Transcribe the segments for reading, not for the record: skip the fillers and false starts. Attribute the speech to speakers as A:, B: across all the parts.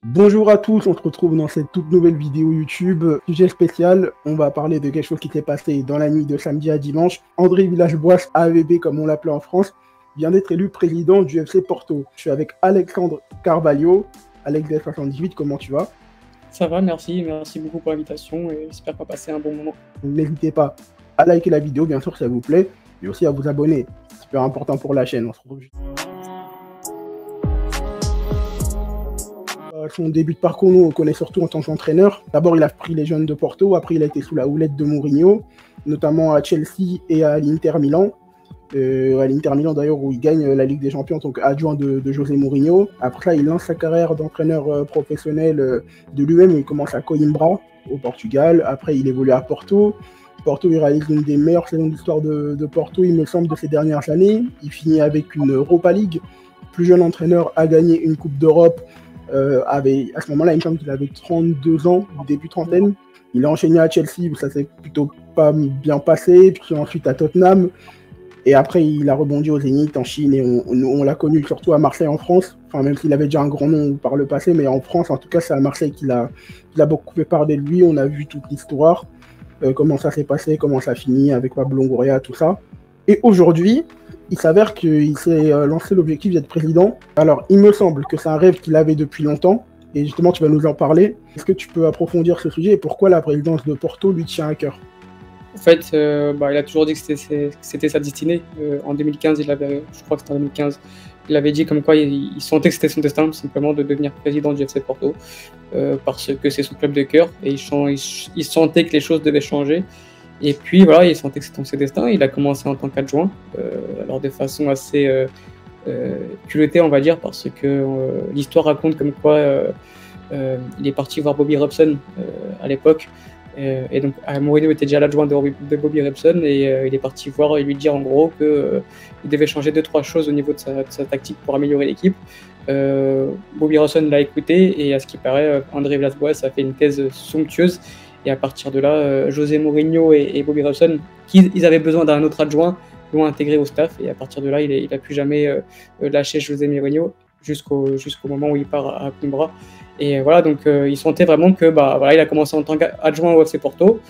A: Bonjour à tous, on se retrouve dans cette toute nouvelle vidéo YouTube. Sujet spécial, on va parler de quelque chose qui s'est passé dans la nuit de samedi à dimanche. André Villas-Boas, AVB comme on l'appelait en France, vient d'être élu président du FC Porto. Je suis avec Alexandre Carvalho. Alex D78, comment tu vas?
B: Ça va, merci beaucoup pour l'invitation et j'espère qu'on va passer un bon moment.
A: N'hésitez pas à liker la vidéo, bien sûr, si ça vous plaît, et aussi à vous abonner. C'est super important pour la chaîne. On se retrouve juste. Son début de parcours, nous, on connaît surtout en tant qu'entraîneur. D'abord, il a pris les jeunes de Porto, après il a été sous la houlette de Mourinho, notamment à Chelsea et à l'Inter Milan. À l'Inter Milan d'ailleurs, où il gagne la Ligue des Champions en tant qu'adjoint de José Mourinho. Après, il lance sa carrière d'entraîneur professionnel de lui-même. Il commence à Coimbra, au Portugal. Après, il évolue à Porto. Porto, il réalise une des meilleures saisons d'histoire de Porto, il me semble, de ces dernières années. Il finit avec une Europa League. Plus jeune entraîneur a gagné une Coupe d'Europe. À ce moment-là, il me semble qu'il avait 32 ans, début trentaine. Il a enchaîné à Chelsea, où ça s'est plutôt pas bien passé, puis ensuite à Tottenham. Et après, il a rebondi au Zénith en Chine, et on l'a connu surtout à Marseille en France. Enfin, même s'il avait déjà un grand nom par le passé, mais en France, en tout cas, c'est à Marseille qu'il a beaucoup fait parler de lui. On a vu toute l'histoire, comment ça s'est passé, comment ça a fini avec Pablo Longoria, tout ça. Et aujourd'hui, il s'avère qu'il s'est lancé l'objectif d'être président. Alors, il me semble que c'est un rêve qu'il avait depuis longtemps, et justement, tu vas nous en parler. Est-ce que tu peux approfondir ce sujet et pourquoi la présidence de Porto lui tient à cœur?
B: En fait, il a toujours dit que c'était sa destinée. En 2015, je crois que c'était en 2015, il avait dit comme quoi il sentait que c'était son destin, simplement de devenir président du FC Porto, parce que c'est son club de cœur, et il sentait que les choses devaient changer. Et puis voilà, il sentait que c'était son destin. Il a commencé en tant qu'adjoint, alors de façon assez culottée, on va dire, parce que l'histoire raconte comme quoi il est parti voir Bobby Robson à l'époque. Et donc Mourinho était déjà l'adjoint de Bobby Robson, et il est parti voir et lui dire en gros qu'il devait changer 2-3 choses au niveau de sa tactique pour améliorer l'équipe. Bobby Robson l'a écouté, et à ce qui paraît, André Villas-Boas a fait une thèse somptueuse. Et à partir de là, José Mourinho et Bobby Robson, ils avaient besoin d'un autre adjoint, l'ont intégré au staff. Et à partir de là, il n'a plus jamais lâché José Mourinho jusqu'au moment où il part à Coimbra. Et voilà, donc il sentait vraiment que il a commencé en tant qu'adjoint au FC Porto.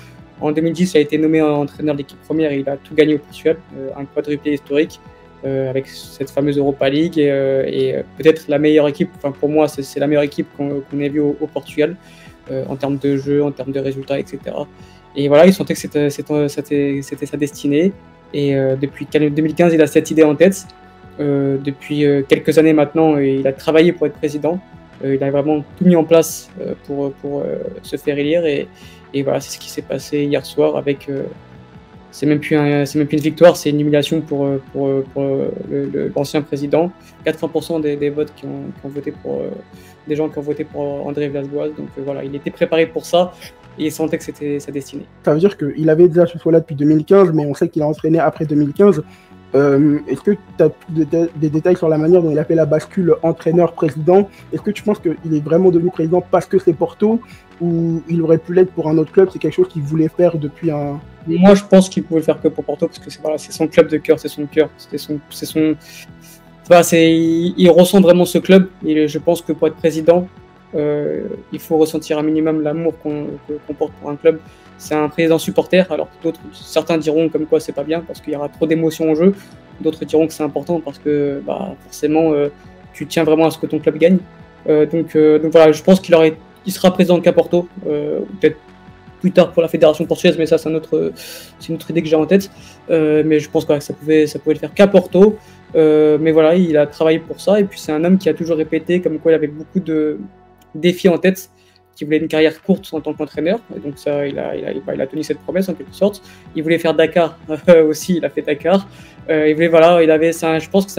B: En 2010, il a été nommé entraîneur de l'équipe première, et il a tout gagné au Portugal, un quadruplé historique, avec cette fameuse Europa League, et peut-être la meilleure équipe. Enfin, pour moi, c'est la meilleure équipe qu'on ait vue au Portugal. En termes de jeu, en termes de résultats, etc. Et voilà, il sentait que c'était sa destinée. Et depuis 2015, il a cette idée en tête. Depuis quelques années maintenant, il a travaillé pour être président. Il a vraiment tout mis en place pour se faire élire. Et voilà, c'est ce qui s'est passé hier soir avec... c'est même plus une victoire, c'est une humiliation pour l'ancien président. 80% des votes qui ont voté pour... des gens qui ont voté pour André Villas-Boas. Donc voilà, il était préparé pour ça, et il sentait que c'était sa destinée.
A: Ça veut dire qu'il avait déjà ce choix-là depuis 2015, mais on sait qu'il a entraîné après 2015. Est-ce que tu as des détails sur la manière dont il a fait la bascule entraîneur-président? Est-ce que tu penses qu'il est vraiment devenu président parce que c'est Porto, ou il aurait pu l'être pour un autre club? C'est quelque chose qu'il voulait faire depuis un...
B: Moi, je pense qu'il pouvait le faire que pour Porto, parce que c'est son club de cœur, c'est son cœur, il ressent vraiment ce club, et je pense que pour être président, il faut ressentir un minimum l'amour qu'on porte pour un club. C'est un président supporter, alors certains diront comme quoi c'est pas bien parce qu'il y aura trop d'émotions en jeu, d'autres diront que c'est important parce que forcément tu tiens vraiment à ce que ton club gagne. Donc voilà, je pense qu'il sera président qu'à Porto, peut-être plus tard pour la fédération portugaise, mais ça c'est une autre idée que j'ai en tête. Mais je pense que ça pouvait le faire qu'à Porto. Mais voilà, il a travaillé pour ça, et puis c'est un homme qui a toujours répété comme quoi il avait beaucoup de défis en tête, qui voulait une carrière courte en tant qu'entraîneur, et donc ça, il a tenu cette promesse en quelque sorte. Il voulait faire Dakar aussi, il a fait Dakar. Il voulait, voilà, je pense que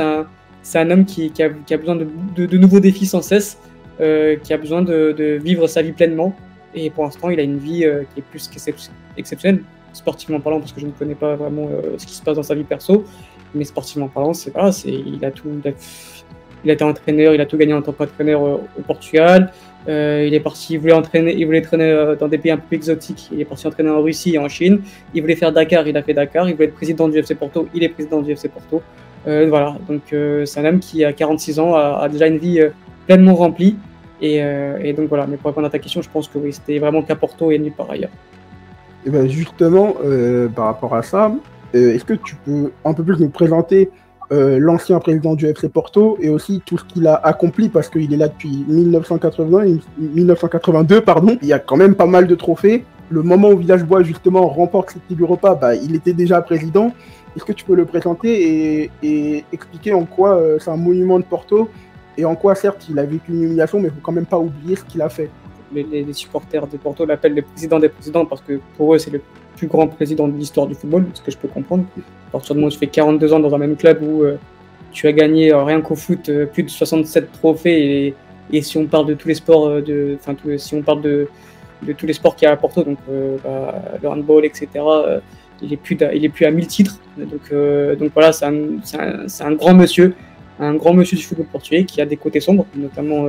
B: c'est un homme qui a besoin de nouveaux défis sans cesse, qui a besoin de vivre sa vie pleinement, et pour l'instant, il a une vie qui est plus qu'exceptionnelle, sportivement parlant, parce que je ne connais pas vraiment ce qui se passe dans sa vie perso, mais sportivement parlant, il a été entraîneur, il a tout gagné en tant qu'entraîneur au Portugal. Il voulait traîner dans des pays un peu exotiques. Il est parti entraîner en Russie et en Chine. Il voulait faire Dakar, il a fait Dakar. Il voulait être président du FC Porto, il est président du FC Porto. Voilà, donc c'est un homme qui, à 46 ans, a déjà une vie pleinement remplie, Et donc voilà, mais pour répondre à ta question, je pense que oui, c'était vraiment qu'à Porto et nulle part ailleurs.
A: Et ben justement, par rapport à ça, est-ce que tu peux un peu plus nous présenter l'ancien président du FC Porto et aussi tout ce qu'il a accompli, parce qu'il est là depuis 1982, pardon. Il y a quand même pas mal de trophées. Le moment où Villas-Boas justement remporte cette Ligue Europa, bah, il était déjà président. Est-ce que tu peux le présenter et expliquer en quoi c'est un monument de Porto et en quoi certes il a vécu une humiliation, mais il ne faut quand même pas oublier ce qu'il a fait.
B: Les supporters de Porto l'appellent le président des présidents parce que pour eux c'est le plus grand président de l'histoire du football, ce que je peux comprendre. À partir du moment où tu fais 42 ans dans un même club où tu as gagné rien qu'au foot plus de 67 trophées et si on parle de tous les sports, si on parle de tous les sports qu'il y a à Porto, donc le handball, etc., il est plus à 1000 titres. Donc voilà, c'est un grand monsieur du football portugais qui a des côtés sombres, notamment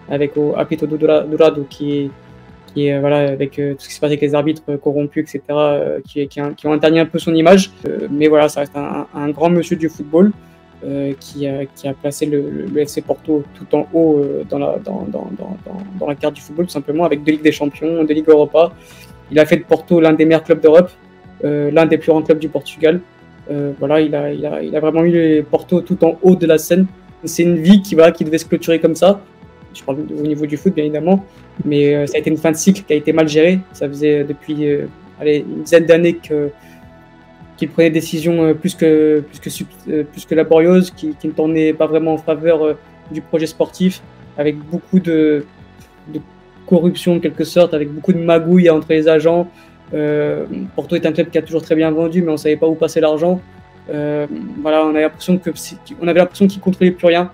B: avec Apito Dourado qui est voilà, avec tout ce qui se passe avec les arbitres corrompus, etc., qui ont interni un peu son image. Mais voilà, ça reste un grand monsieur du football qui a placé le FC Porto tout en haut dans la carte du football, tout simplement, avec 2 Ligues des Champions, 2 Ligues Europa. Il a fait de Porto l'un des meilleurs clubs d'Europe, l'un des plus grands clubs du Portugal. Voilà, il a vraiment mis Porto tout en haut de la scène. C'est une vie qui devait se clôturer comme ça. Je parle au niveau du foot, bien évidemment, mais ça a été une fin de cycle qui a été mal gérée. Ça faisait depuis une dizaine d'années qu'il prenait des décisions plus que laborieuses, qui ne tournaient pas vraiment en faveur du projet sportif, avec beaucoup de corruption en quelque sorte, avec beaucoup de magouilles entre les agents. Porto est un club qui a toujours très bien vendu, mais on ne savait pas où passer l'argent. Voilà, on avait l'impression qu'il ne contrôlait plus rien.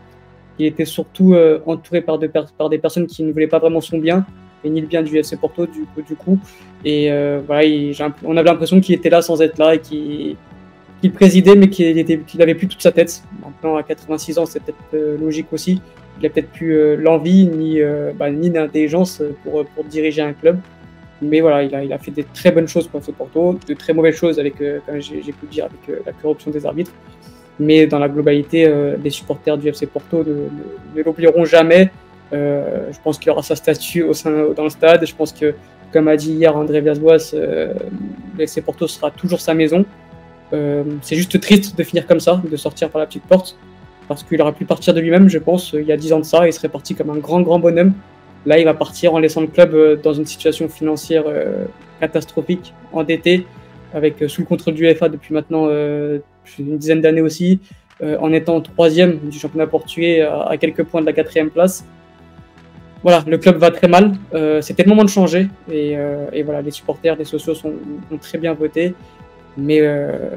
B: Il était surtout entouré par des personnes qui ne voulaient pas vraiment son bien, et ni le bien du FC Porto du coup. Et voilà, on avait l'impression qu'il était là sans être là et qu'il présidait, mais qu'il n'avait plus toute sa tête. Maintenant, à 86 ans, c'est peut-être logique aussi. Il n'a peut-être plus l'envie ni l'intelligence pour diriger un club. Mais voilà, il a fait des très bonnes choses pour le FC Porto, de très mauvaises choses avec, comme j'ai pu le dire, avec la corruption des arbitres. Mais dans la globalité, les supporters du FC Porto ne l'oublieront jamais. Je pense qu'il y aura sa statue dans le stade. Je pense que, comme a dit hier André Villas-Boas, le FC Porto sera toujours sa maison. C'est juste triste de finir comme ça, de sortir par la petite porte, parce qu'il aurait pu partir de lui-même, je pense, il y a 10 ans de ça. Il serait parti comme un grand bonhomme. Là, il va partir en laissant le club dans une situation financière catastrophique, endetté, avec sous le contrôle du UEFA depuis maintenant une dizaine d'années aussi, en étant 3e du championnat portugais à quelques points de la 4e place. Voilà, le club va très mal. C'était le moment de changer. Et voilà, les supporters, les socios ont très bien voté. Mais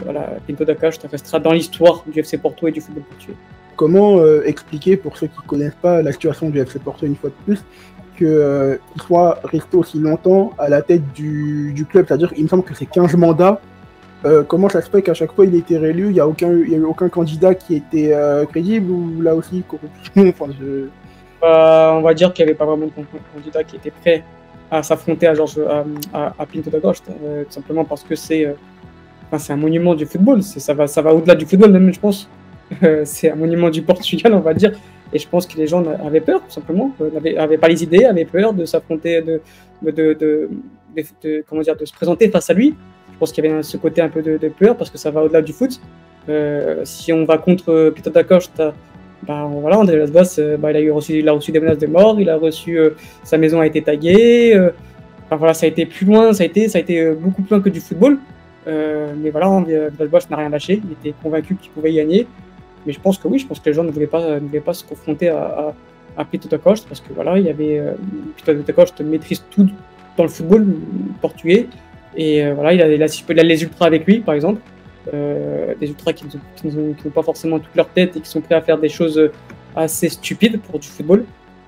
B: voilà, Pinto da Costa restera dans l'histoire du FC Porto et du football portugais.
A: Comment expliquer, pour ceux qui ne connaissent pas la situation du FC Porto une fois de plus, qu'il soit resté aussi longtemps à la tête du club? C'est-à-dire, il me semble que c'est 15 mandats. Comment ça se fait qu'à chaque fois il a été réélu, il n'y a eu aucun candidat qui était crédible, ou là aussi corruption?
B: On va dire qu'il n'y avait pas vraiment de candidat qui était prêt à s'affronter à Pinto da Costa, tout simplement parce que c'est un monument du football. Ça va au-delà du football même, je pense. C'est un monument du Portugal, on va dire. Et je pense que les gens avaient peur, tout simplement, n'avaient pas les idées, avaient peur de s'affronter, de se présenter face à lui. Je pense qu'il y avait ce côté un peu de peur, parce que ça va au-delà du foot. Si on va contre Pinto da Costa, voilà, André Villas-Boas, il a reçu des menaces de mort, sa maison a été taguée. Voilà, ça a été plus loin, ça a été beaucoup plus loin que du football. Mais voilà, Villas-Boas n'a rien lâché, il était convaincu qu'il pouvait y gagner. Mais je pense que les gens ne voulaient pas se confronter à Pinto da Costa, parce que voilà, il y avait Pinto da Costa maîtrise tout dans le football portugais. Et voilà, il a les ultras avec lui, par exemple. Des ultras qui n'ont pas forcément toute leur tête et qui sont prêts à faire des choses assez stupides pour du football.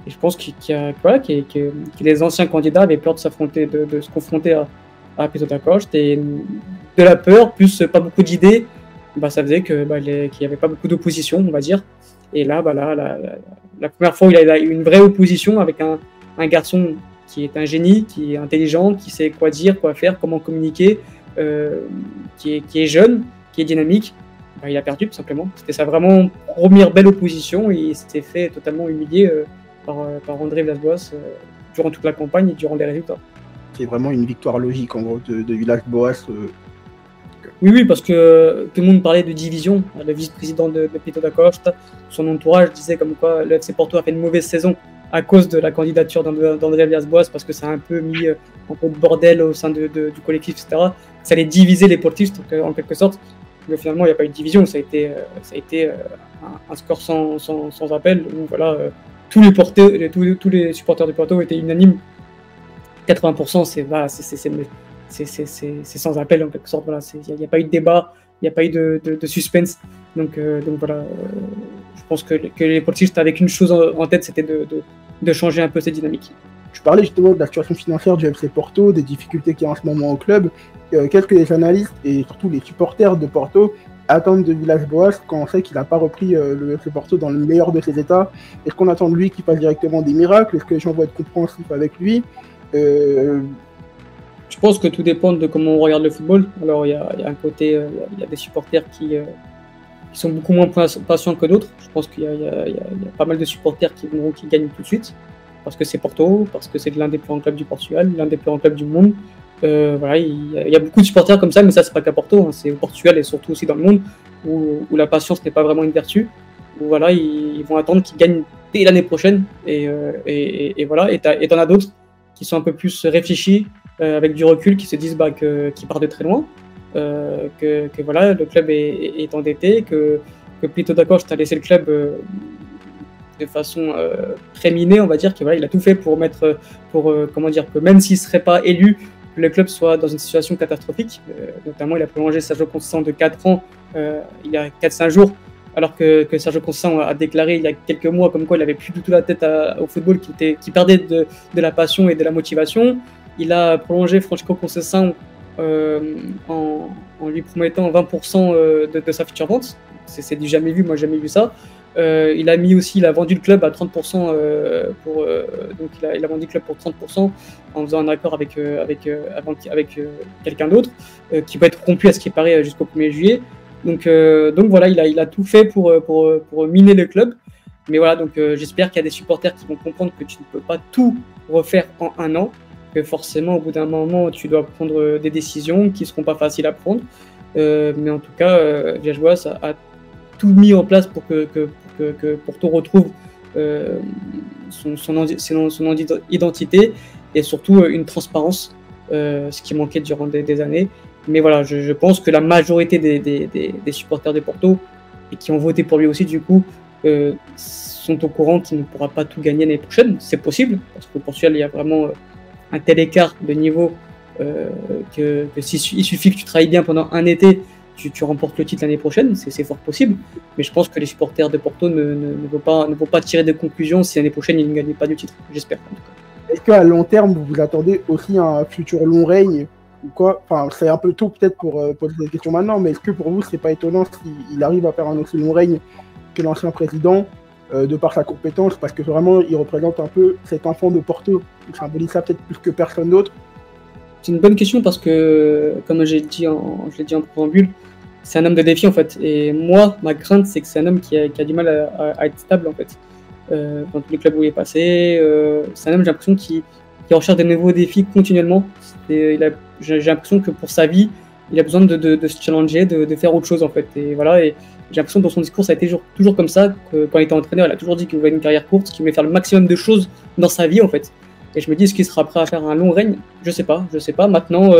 B: Et je pense que les anciens candidats avaient peur de s'affronter, de se confronter à Pinto da Costa, et de la peur, plus pas beaucoup d'idées, ça faisait qu'il n'y avait pas beaucoup d'opposition, on va dire. Et là, la première fois où il a eu une vraie opposition avec un garçon qui est un génie, qui est intelligent, qui sait quoi dire, quoi faire, comment communiquer, qui est jeune, qui est dynamique, il a perdu tout simplement. C'était sa vraiment première belle opposition et il s'était fait totalement humilier par André Villas-Boas durant toute la campagne et durant les résultats.
A: C'est vraiment une victoire logique en gros de Villas-Boas.
B: Oui, parce que tout le monde parlait de division. Le vice-président de Pinto da Costa, son entourage disait comme quoi le FC Porto a fait une mauvaise saison à cause de la candidature d'André Villas-Boas, parce que ça a un peu mis un peu de bordel au sein du collectif, etc. Ça allait diviser les portistes en quelque sorte. Mais finalement, il n'y a pas eu de division. Ça a été un score sans appel, où voilà, tous les supporters du Porto étaient unanimes. 80%, c'est sans appel en quelque sorte. Voilà, il n'y a pas eu de débat, il n'y a pas eu de suspense. Donc voilà, je pense que les politistes avaient qu'une chose en tête, c'était de changer un peu cette dynamique.
A: Je parlais justement de la situation financière du FC Porto, des difficultés qu'il y a en ce moment au club. Qu'est-ce que les analystes et surtout les supporters de Porto attendent de Villas-Boas quand on sait qu'il n'a pas repris le FC Porto dans le meilleur de ses états? Est-ce qu'on attend de lui qu'il fasse directement des miracles? Est-ce que les gens vont être compréhensifs avec lui?
B: Je pense que tout dépend de comment on regarde le football. Alors il y a un côté, il y a des supporters qui sont beaucoup moins patients que d'autres. Je pense qu'il y a pas mal de supporters qui gagnent tout de suite, parce que c'est Porto, parce que c'est l'un des plus grands clubs du Portugal, l'un des plus grands clubs du monde. Voilà, il y a beaucoup de supporters comme ça, mais ça c'est pas qu'à Porto, hein, c'est au Portugal et surtout aussi dans le monde où la patience n'est pas vraiment une vertu. Où voilà, ils vont attendre qu'ils gagnent dès l'année prochaine et voilà. Et t'en as d'autres qui sont un peu plus réfléchis, avec du recul, qui se disent qu'ils partent de très loin, que voilà, le club est endetté, que Pinto da Costa a laissé le club de façon très minée, on va dire, que voilà, il a tout fait pour comment dire, que même s'il ne serait pas élu, que le club soit dans une situation catastrophique. Notamment, il a prolongé Sergio Conceição de 4 ans il y a 4-5 jours, alors que Sergio Conceição a déclaré il y a quelques mois comme quoi il n'avait plus du tout la tête au football, qui perdait de la passion et de la motivation. Il a prolongé Francisco Conceição en lui promettant 20% de sa future vente. C'est du jamais vu, moi j'ai jamais vu ça. Il a vendu le club à 30%, donc il a vendu le club pour 30% en faisant un accord avec quelqu'un d'autre qui peut être rompu à ce qui paraît jusqu'au 1er juillet. Donc voilà, il a tout fait pour miner le club. Mais voilà, donc j'espère qu'il y a des supporters qui vont comprendre que tu ne peux pas tout refaire en un an, que forcément au bout d'un moment tu dois prendre des décisions qui ne seront pas faciles à prendre. Mais en tout cas, Villas-Boas a tout mis en place pour que Porto retrouve son identité et surtout une transparence, ce qui manquait durant des années. Mais voilà, je pense que la majorité des supporters de Porto, et qui ont voté pour lui aussi du coup, sont au courant qu'il ne pourra pas tout gagner l'année prochaine. C'est possible, parce qu'au Portugal il y a vraiment un tel écart de niveau que il suffit que tu travailles bien pendant un été, tu remportes le titre l'année prochaine, c'est fort possible. Mais je pense que les supporters de Porto ne vont pas tirer de conclusions si l'année prochaine ils ne gagnent pas du titre, j'espère en tout cas.
A: Est-ce qu'à long terme vous attendez aussi un futur long règne ou quoi? Enfin, c'est un peu tôt peut-être pour poser des questions maintenant, mais est-ce que pour vous c'est pas étonnant s'il arrive à faire un aussi long règne que l'ancien président, de par sa compétence, parce que vraiment il représente un peu cet enfant de Porto, il symbolise ça peut-être plus que personne d'autre?
B: C'est une bonne question parce que, comme je l'ai dit en préambule, c'est un homme de défi en fait. Et moi, ma crainte, c'est que c'est un homme qui a du mal à être stable en fait. Dans tous les clubs où il est passé, c'est un homme, j'ai l'impression, qui recherche des nouveaux défis continuellement. J'ai l'impression que pour sa vie, il a besoin de se challenger, de faire autre chose en fait. Et voilà, et j'ai l'impression que dans son discours, ça a été toujours comme ça. Que, quand il était entraîneur, il a toujours dit qu'il voulait une carrière courte, qu'il voulait faire le maximum de choses dans sa vie en fait. Et je me dis, est-ce qu'il sera prêt à faire un long règne? Je sais pas. Maintenant,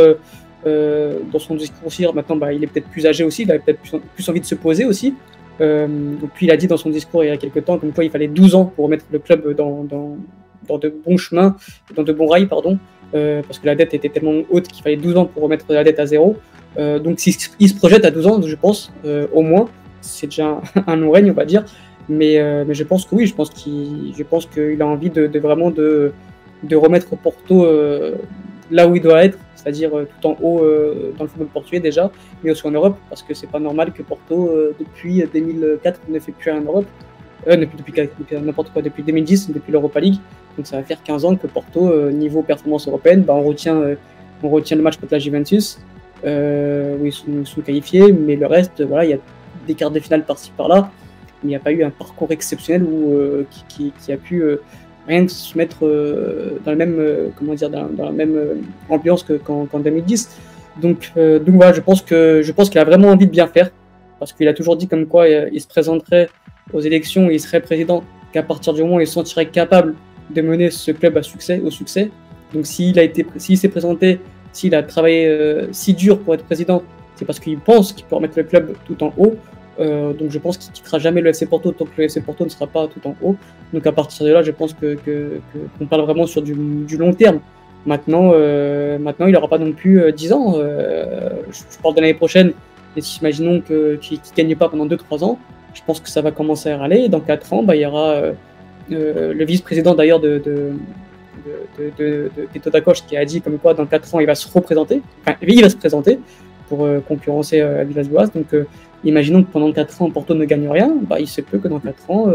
B: dans son discours aussi, maintenant, il est peut-être plus âgé aussi, il avait peut-être plus envie de se poser aussi. Donc, puis il a dit dans son discours il y a quelques temps, comme quoi il fallait 12 ans pour remettre le club dans de bons chemins, dans de bons rails, pardon, parce que la dette était tellement haute qu'il fallait 12 ans pour remettre la dette à zéro. Donc, s'il se projette à 12 ans, je pense, au moins, c'est déjà un long règne, on va dire. Mais je pense que oui, je pense qu'il a envie vraiment de remettre Porto là où il doit être, c'est-à-dire tout en haut dans le football portugais déjà, mais aussi en Europe, parce que c'est pas normal que Porto, depuis 2004, ne fait plus rien en Europe, depuis n'importe quoi, depuis 2010, depuis l'Europa League, donc ça va faire 15 ans que Porto, niveau performance européenne, on retient le match contre la Juventus, où ils sont qualifiés, mais le reste, voilà, il y a des quarts de finale par-ci par-là, mais il n'y a pas eu un parcours exceptionnel qui a pu rien que se mettre dans la même, comment dire, dans la même ambiance qu'en 2010. Donc voilà, je pense qu'il a vraiment envie de bien faire, parce qu'il a toujours dit comme quoi il se présenterait aux élections et il serait président qu'à partir du moment où il se sentirait capable de mener ce club au succès. Donc s'il s'est présenté, s'il a travaillé si dur pour être président, c'est parce qu'il pense qu'il peut remettre le club tout en haut. Donc je pense qu'il ne quittera jamais le FC Porto tant que le FC Porto ne sera pas tout en haut. Donc à partir de là, je pense qu'on parle vraiment sur du long terme. Maintenant, il n'aura pas non plus 10 ans. Je parle de l'année prochaine. Et si imaginons qu'il ne gagne pas pendant 2-3 ans, je pense que ça va commencer à râler. Et dans 4 ans, il y aura le vice-président d'ailleurs de Petto da Costa qui a dit comme quoi dans 4 ans il va se représenter. Enfin, il va se présenter pour concurrencer Villas-Boas. Donc imaginons que pendant 4 ans Porto ne gagne rien, il se peut que dans 4 ans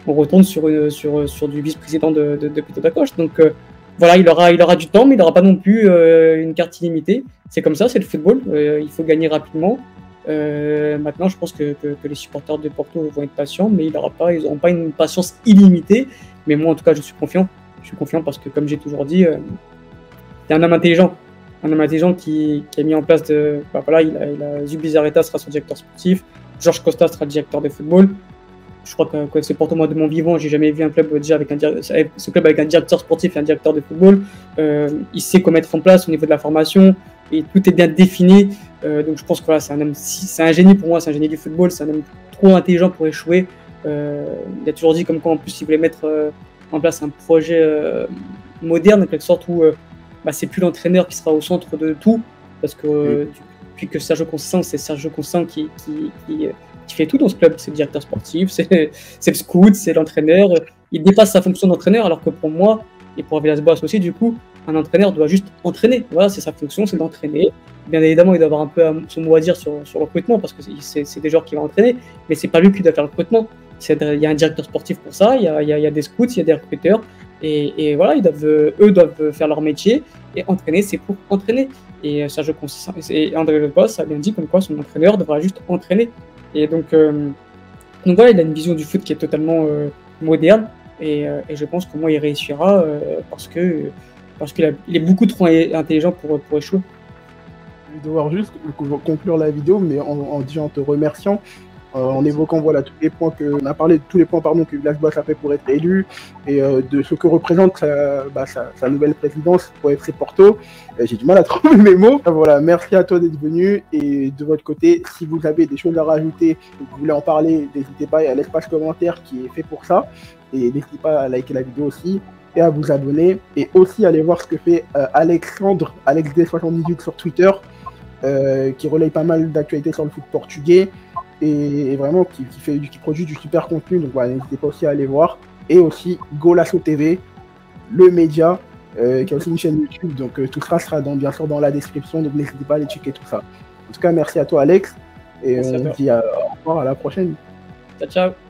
B: on retourne sur du vice-président de Petto da Costa. Donc voilà, il aura du temps, mais il n'aura pas non plus une carte illimitée. C'est comme ça, c'est le football, il faut gagner rapidement. Maintenant, je pense que les supporters de Porto vont être patients, mais ils n'auront pas une patience illimitée. Mais moi, en tout cas, je suis confiant. Je suis confiant parce que, comme j'ai toujours dit, c'est un homme intelligent. Un homme intelligent qui a mis en place Zubizarreta sera son directeur sportif, Georges Costa sera directeur de football. Je crois que c'est Porto, moi, de mon vivant, j'ai jamais vu un club déjà avec ce club avec un directeur sportif et un directeur de football. Il sait quoi mettre en place au niveau de la formation et tout est bien défini. Donc je pense que voilà, c'est un génie pour moi, c'est un génie du football, c'est un homme trop intelligent pour échouer. Il a toujours dit comme quoi en plus il voulait mettre en place un projet moderne, en quelque sorte où c'est plus l'entraîneur qui sera au centre de tout, parce que depuis que Sergio Conceição, c'est Sergio Conceição qui fait tout dans ce club, c'est le directeur sportif, c'est le scout, c'est l'entraîneur. Il dépasse sa fonction d'entraîneur, alors que pour moi, et pour Villas-Boas aussi, du coup, un entraîneur doit juste entraîner. Voilà, c'est sa fonction, c'est d'entraîner. Bien évidemment, il doit avoir un peu son mot à dire sur le recrutement, parce que c'est des joueurs qui vont entraîner, mais c'est pas lui qui doit faire le recrutement. Il y a un directeur sportif pour ça, il y a des scouts, il y a des recruteurs, et voilà, eux doivent faire leur métier, et entraîner, c'est pour entraîner. Et Sergio Conceição et André Villas-Boas a bien dit comme quoi son entraîneur devra juste entraîner. Et donc voilà, il a une vision du foot qui est totalement moderne, et je pense que moi il réussira parce qu'il est beaucoup trop intelligent pour échouer.
A: Je vais devoir juste conclure la vidéo, mais en te remerciant, en évoquant tous les points on a parlé de tous les points que Villas-Boas a fait pour être élu et de ce que représente sa nouvelle présidence pour FC Porto. J'ai du mal à trouver mes mots. Voilà, merci à toi d'être venu, et de votre côté, si vous avez des choses à rajouter ou que vous voulez en parler, n'hésitez pas, il y a l'espace commentaire qui est fait pour ça, et n'hésitez pas à liker la vidéo aussi et à vous abonner, et aussi aller voir ce que fait AlexD78 sur Twitter, qui relaye pas mal d'actualités sur le foot portugais, et vraiment qui produit du super contenu. Donc voilà, n'hésitez pas aussi à aller voir. Et aussi Golasso TV, le média, qui a aussi une chaîne YouTube. Donc tout ça sera bien sûr dans la description, donc n'hésitez pas à aller checker tout ça. En tout cas, merci à toi Alex, et on se dit au revoir, à la prochaine.
B: Ciao, ciao.